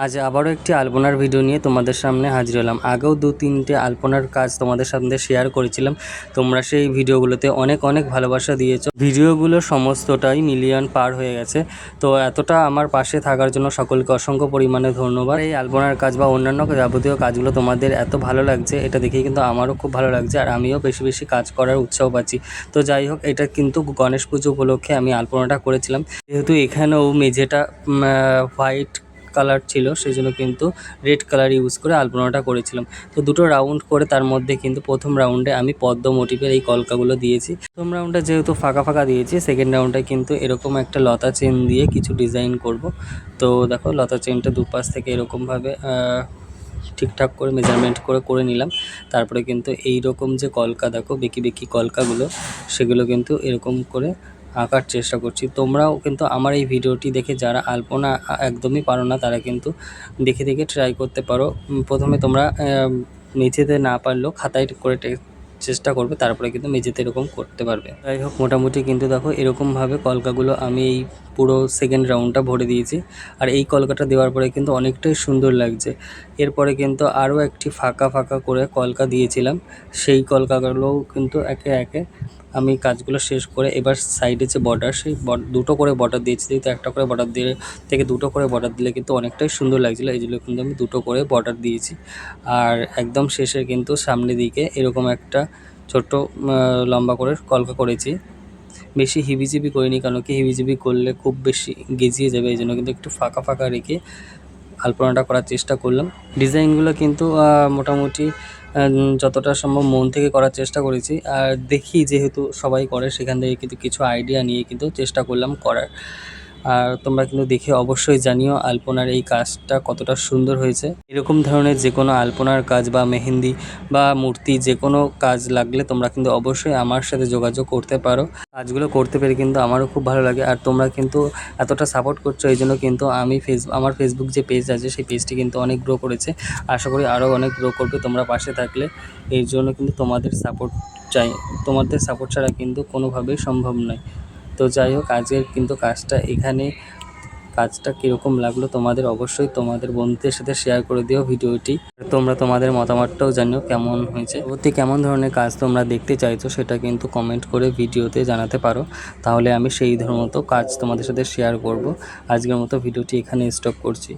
আজ আবারও একটি আলপনার ভিডিও নিয়ে তোমাদের সামনে হাজির হলাম। আগেও 2-3টে আলপনার কাজ তোমাদের সামনে শেয়ার করেছিলাম। তোমরা সেই ভিডিওগুলোতে অনেক অনেক ভালোবাসা দিয়েছো। ভিডিওগুলো সমস্তটাই মিলিয়ন পার হয়ে গেছে। তো এতটা আমার পাশে থাকার জন্য সকলকে অসংখ্য পরিমাণে ধন্যবাদ। এই আলপনার কাজ বা অন্যান্য যাবতীয় কাজগুলো তোমাদের এত ভালো লাগছে, এটা দেখেই কিন্তু আমারও খুব ভালো লাগছে, আর আমিও বেশি বেশি কাজ করার উৎসাহ পাচ্ছি। তো যাই হোক, এটা কিন্তু গণেশ পুজো উপলক্ষে আমি আলপনাটা করেছিলাম। যেহেতু এখানেও মেঝেটা হোয়াইট কালার ছিল, সেই জন্য কিন্তু রেড কালার ইউজ করে আলপনাটা করেছিলাম। তো দুটো রাউন্ড করে তার মধ্যে কিন্তু প্রথম রাউন্ডে আমি পদ্ম মোটিভের এই কলকাগুলো দিয়েছি। প্রথম রাউন্ডে যেহেতু ফাঁকা ফাঁকা দিয়েছি, সেকেন্ড রাউন্ডে কিন্তু এরকম একটা লতা চেন দিয়ে কিছু ডিজাইন করব। তো দেখো, লতা চেনটা দুপাশ থেকে এরকমভাবে ঠিকঠাক করে মেজারমেন্ট করে নিলাম। তারপরে কিন্তু এই রকম যে কলকা দেখো, বেঁকি বেঁকি কলকাগুলো, সেগুলো কিন্তু এরকম করে আঁকার চেষ্টা করছি। তোমরাও কিন্তু আমার এই ভিডিওটি দেখে যারা আলপনা একদমই পারো না, তারা কিন্তু দেখে দেখে ট্রাই করতে পারো। প্রথমে তোমরা মেঝেতে না পারলেও খাতায় করে চেষ্টা করবে, তারপরে কিন্তু মেঝেতে এরকম করতে পারবে। যাই হোক, মোটামুটি কিন্তু দেখো এরকমভাবে কলকাগুলো আমি এই পুরো সেকেন্ড রাউন্ডটা ভরে দিয়েছি। আর এই কলকাটা দেওয়ার পরে কিন্তু অনেকটাই সুন্দর লাগছে। এরপরে কিন্তু আরও একটি ফাঁকা ফাঁকা করে কলকা দিয়েছিলাম, সেই কলকাগুলোও কিন্তু একে একে আমি কাজগুলো শেষ করে এবার সাইডে যে বর্ডার, সেই দুটো করে বর্ডার দিয়েছি। যেহেতু একটা করে বর্ডার দিয়ে থেকে দুটো করে বর্ডার দিলে কিন্তু অনেকটাই সুন্দর লাগছিলো, এই জন্য কিন্তু আমি দুটো করে বর্ডার দিয়েছি। আর একদম শেষে কিন্তু সামনের দিকে এরকম একটা ছোট্ট লম্বা করে কলকা করেছি। বেশি হিবিজিবি করিনি, কারণ কি হিবিজিবি করলে খুব বেশি গেজিয়ে যাবে, এই জন্য কিন্তু একটু ফাঁকা ফাঁকা রেখে আলপনাটা করার চেষ্টা করলাম। ডিজাইনগুলো কিন্তু মোটামুটি যতটা সম্ভব মন থেকে করার চেষ্টা করেছি। আর দেখি যেহেতু সবাই করে, সেখান থেকে কিন্তু কিছু আইডিয়া নিয়ে কিন্তু চেষ্টা করলাম করার। আর তোমরা কিন্তু দেখে অবশ্যই জানিও আলপনার এই কাজটা কতটা সুন্দর হয়েছে। এরকম ধরনের যে কোনো আলপনার কাজ বা মেহেন্দি বা মূর্তি যে কোনো কাজ লাগলে তোমরা কিন্তু অবশ্যই আমার সাথে যোগাযোগ করতে পারো। কাজগুলো করতে পেরে কিন্তু আমারও খুব ভালো লাগে। আর তোমরা কিন্তু এতটা সাপোর্ট করছো, এই জন্য কিন্তু আমি আমার ফেসবুক যে পেজ আছে, সেই পেজটি কিন্তু অনেক গ্রো করেছে। আশা করি আরও অনেক গ্রো করবে তোমরা পাশে থাকলে। এই জন্য কিন্তু তোমাদের সাপোর্ট চাই, তোমাদের সাপোর্ট ছাড়া কিন্তু কোনোভাবেই সম্ভব নয়। তো যাই হোক, আজকের কিন্তু কাজটা এখানে। কাজটা কীরকম লাগলো তোমাদের অবশ্যই তোমাদের বন্ধুদের সাথে শেয়ার করে দিও ভিডিওটি। তোমরা তোমাদের মতামতটাও জানিও কেমন হয়েছে। পরবর্তী কেমন ধরনের কাজ তোমরা দেখতে চাইছো, সেটা কিন্তু কমেন্ট করে ভিডিওতে জানাতে পারো। তাহলে আমি সেই ধরনের মতো কাজ তোমাদের সাথে শেয়ার করব। আজকের মতো ভিডিওটি এখানে স্টপ করছি।